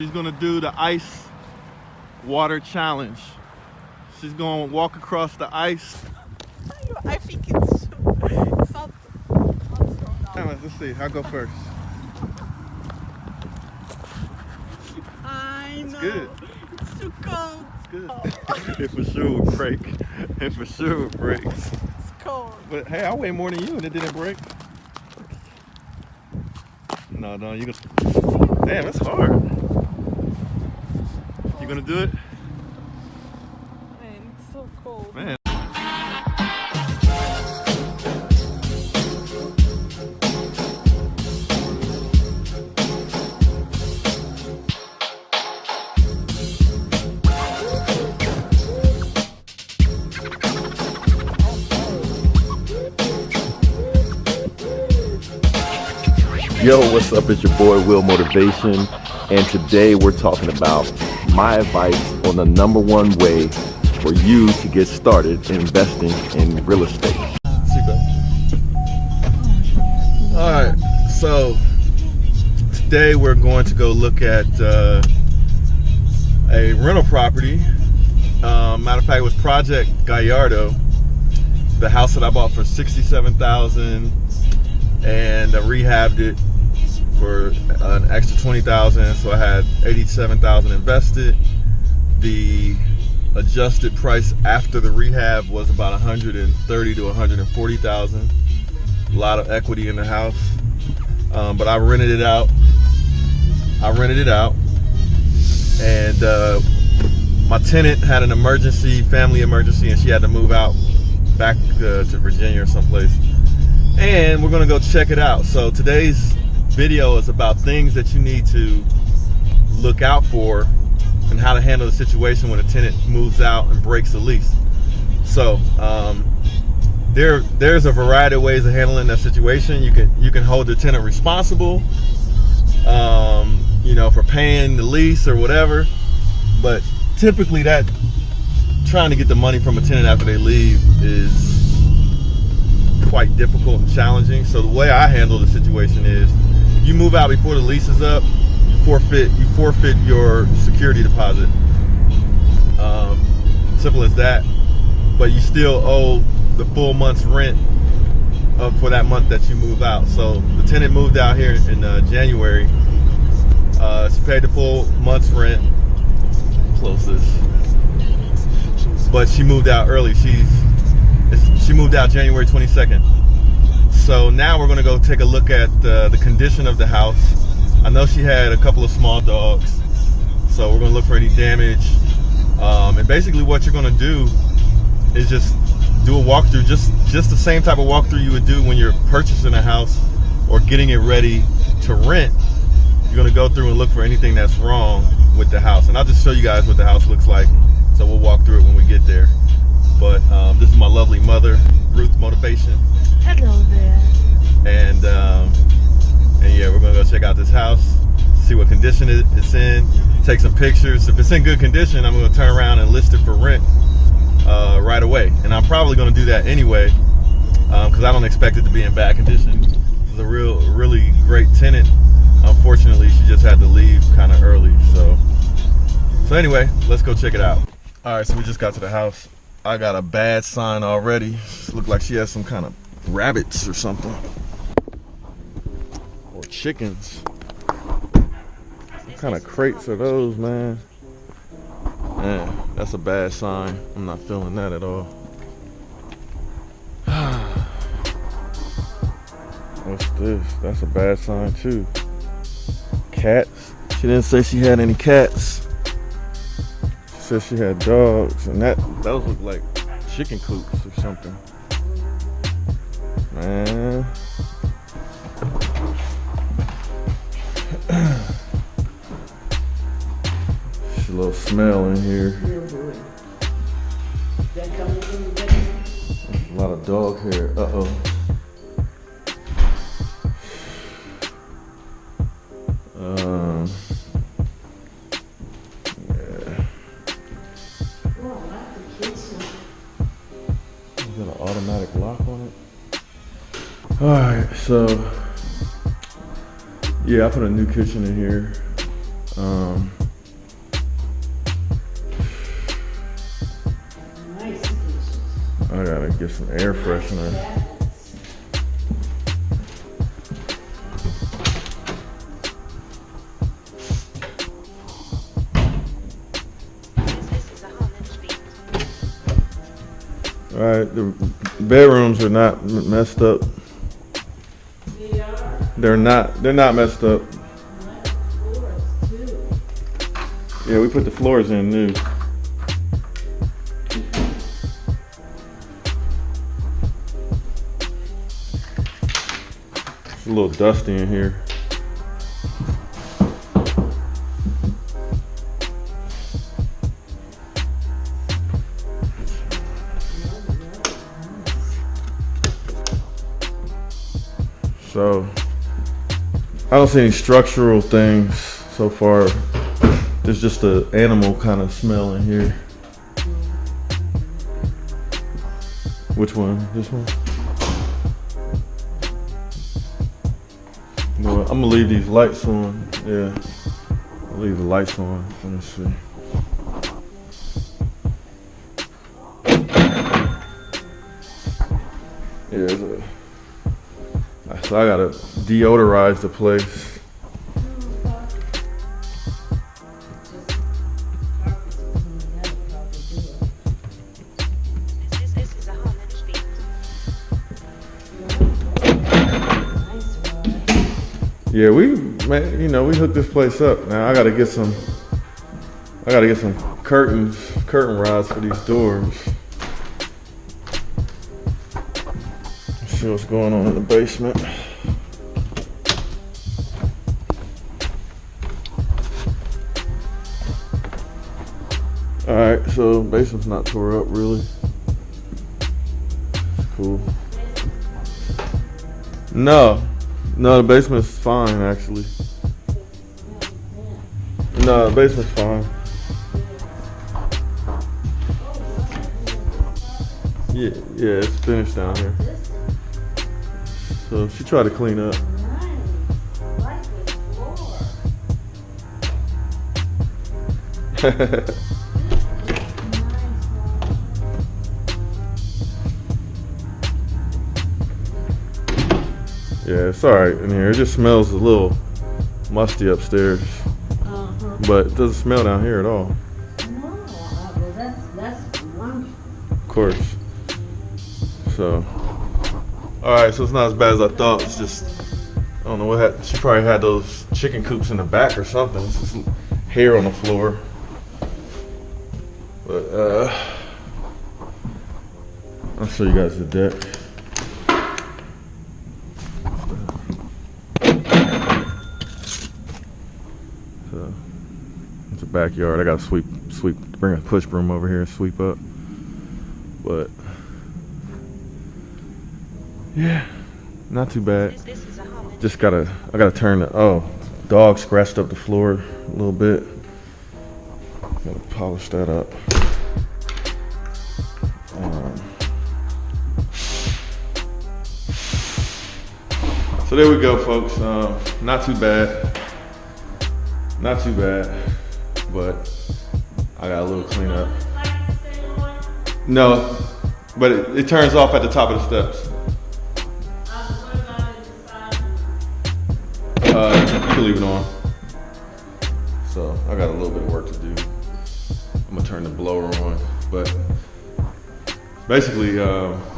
She's gonna do the ice water challenge. She's gonna walk across the ice. I think it's not strong. Let's see, I'll go first. I know. Good. It's too cold. It's good. It for sure would break. It for sure would break. It's cold. But hey, I weigh more than you and it didn't break. No, you can. Damn, it's hard. You gonna do it? Man, it's so cold. Man. Yo, what's up? It's your boy Will Motivation, and today we're talking about my advice on the #1 way for you to get started investing in real estate. Alright, so today we're going to go look at a rental property. Matter of fact, it was Project Gallardo, the house that I bought for $67,000, and I rehabbed it for an extra $20,000, so I had $87,000 invested. The adjusted price after the rehab was about $130,000 to $140,000. A lot of equity in the house, but I rented it out. And my tenant had an family emergency, and she had to move out back to Virginia or someplace. And we're gonna go check it out. So today's video is about things that you need to look out for and how to handle the situation when a tenant moves out and breaks the lease. So there's a variety of ways of handling that situation. You can hold the tenant responsible, for paying the lease or whatever. But typically, that trying to get the money from a tenant after they leave is quite difficult and challenging. So the way I handle the situation is, you move out before the lease is up, you forfeit your security deposit. Simple as that. But you still owe the full month's rent for that month that you move out. So the tenant moved out here in January. She paid the full month's rent. Close this. But she moved out early. She moved out January 22nd. So now we're gonna go take a look at the condition of the house. I know she had a couple of small dogs, so we're gonna look for any damage. And basically what you're gonna do is just do a walkthrough, just the same type of walkthrough you would do when you're purchasing a house or getting it ready to rent. You're gonna go through and look for anything that's wrong with the house. And I'll just show you guys what the house looks like. So we'll walk through it when we get there. But this is my lovely mother, Ruth Motivation. Hello there. And yeah, we're gonna go check out this house, see what condition it's in, take some pictures. If it's in good condition, I'm gonna turn around and list it for rent right away. And I'm probably gonna do that anyway, because I don't expect it to be in bad condition. This is a really great tenant. Unfortunately, she just had to leave kind of early. So anyway, let's go check it out. All right, so we just got to the house. I got a bad sign already. Looked like she has some kind of rabbits or something, or chickens. What kind of crates are those, man? Man, that's a bad sign. I'm not feeling that at all. What's this? That's a bad sign too. Cats. She didn't say she had any cats. She said she had dogs, and those look like chicken coops or something. Man. There's a little smell in here. A lot of dog hair. Uh-oh. Yeah. Is that an automatic lock on it? Alright, so yeah, I put a new kitchen in here. I gotta get some air freshener. Alright, the bedrooms are not messed up. They're not messed up. Yeah, we put the floors in new. It's a little dusty in here. So, I don't see any structural things so far. There's just an animal kind of smell in here. Which one? This one? You know what? I'm gonna leave these lights on. Yeah, I'll leave the lights on. Let me see. Yeah, so I gotta deodorize the place. Yeah, we hooked this place up. Now I gotta get some curtain rods for these doors. Let's see what's going on in the basement. Alright, so basement's not tore up really. Cool. No, the basement's fine actually. No, the basement's fine. Yeah, it's finished down here. So she tried to clean up. Yeah, it's alright in here. It just smells a little musty upstairs. But it doesn't smell down here at all. No, well, that's wonderful. Of course. So, alright, so it's not as bad as I thought. It's just, I don't know what happened. She probably had those chicken coops in the back or something. It's just hair on the floor. But, I'll show you guys the deck. So, it's a backyard. I gotta sweep, bring a push broom over here and sweep up. But, yeah, not too bad. Just I gotta turn the, dog scratched up the floor a little bit. Gotta polish that up. So there we go, folks. Not too bad. Not too bad, but I got a little cleanup. No, but it turns off at the top of the steps. You can leave it on. So I got a little bit of work to do. I'm gonna turn the blower on, but basically,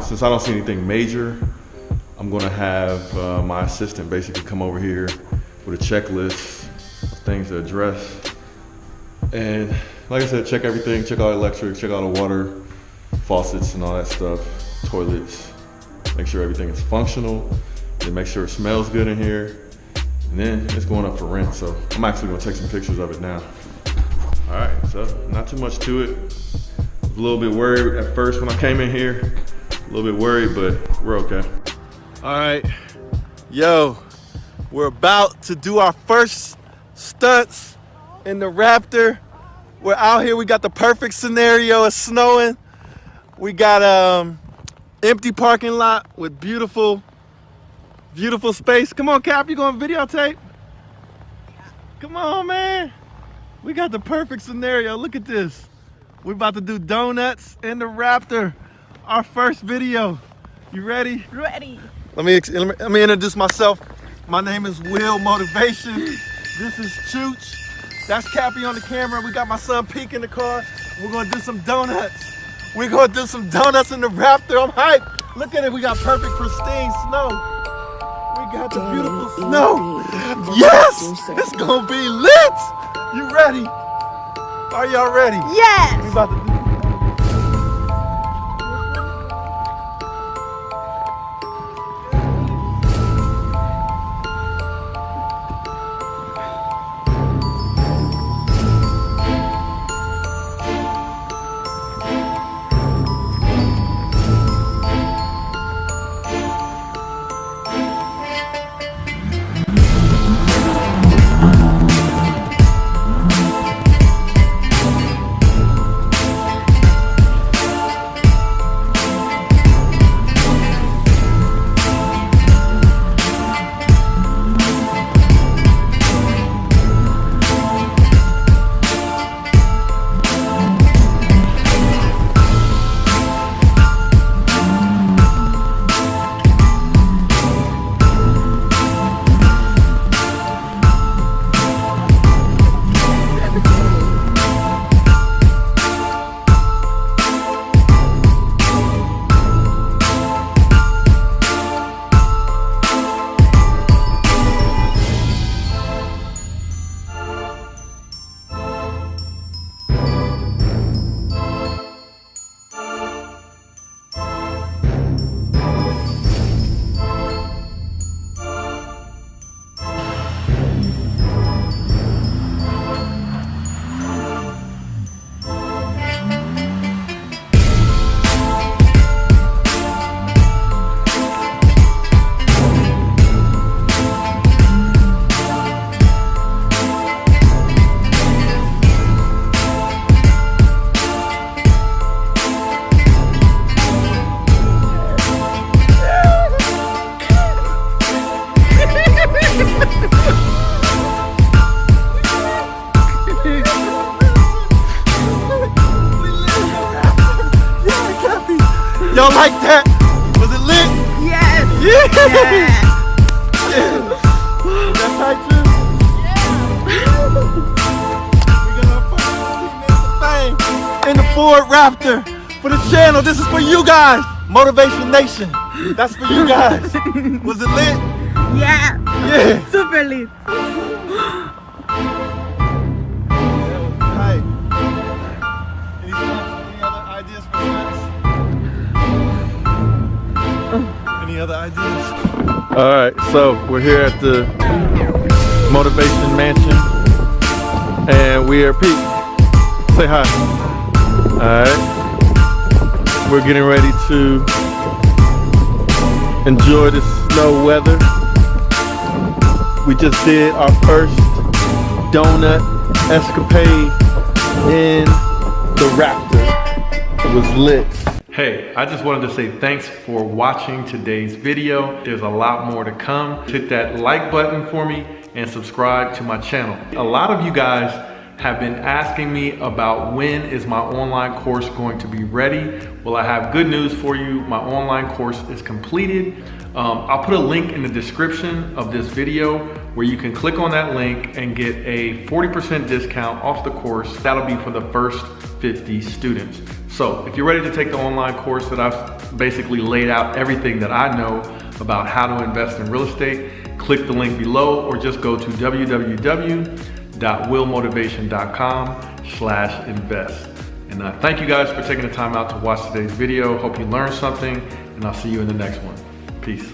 since I don't see anything major, I'm gonna have my assistant basically come over here with a checklist of things to address. And like I said, check everything, check all electric, check all the water, faucets and all that stuff, toilets, make sure everything is functional, then make sure it smells good in here. And then it's going up for rent, so I'm actually gonna take some pictures of it now. All right, so not too much to it. I was a little bit worried at first when I came in here, a little bit worried, but we're okay. All right, yo, we're about to do our first stunts in the Raptor. We're out here, we got the perfect scenario, it's snowing. We got empty parking lot with beautiful space. Come on, Cap, you going videotape? Come on, man. We got the perfect scenario. Look at this. We're about to do donuts in the Raptor. Our first video. You ready? Ready. Let me introduce myself. My name is Will Motivation. This is Chooch. That's Cappy on the camera. We got my son Peek in the car. We're gonna do some donuts. We're gonna do some donuts in the Raptor. I'm hyped. Look at it. We got perfect pristine snow. We got the beautiful snow. Yes! It's gonna be lit! You ready? Are y'all ready? Yes. We about to do Y'all like that? Was it lit? Yes. Yeah! Yeah. Yeah. That's tight too? We're gonna find 15 minutes of fame in the Ford Raptor for the channel. This is for you guys. Motivation Nation. That's for you guys. Was it lit? Yeah. Yeah. Super lit. Hey. Any other ideas for stunts? Any other ideas? All right, so we're here at the Motivation Mansion, and we are Pete. Say hi. All right, we're getting ready to enjoy the snow weather. We just did our first donut escapade in the Raptor. It was lit. Hey, I just wanted to say thanks for watching today's video. There's a lot more to come. Hit that like button for me and subscribe to my channel. A lot of you guys have been asking me about when is my online course going to be ready. Well, I have good news for you. My online course is completed. I'll put a link in the description of this video where you can click on that link and get a 40% discount off the course. That'll be for the first 50 students. So if you're ready to take the online course that I've basically laid out everything that I know about how to invest in real estate, click the link below or just go to www.willmotivation.com/invest. And thank you guys for taking the time out to watch today's video. Hope you learned something, and I'll see you in the next one. Peace.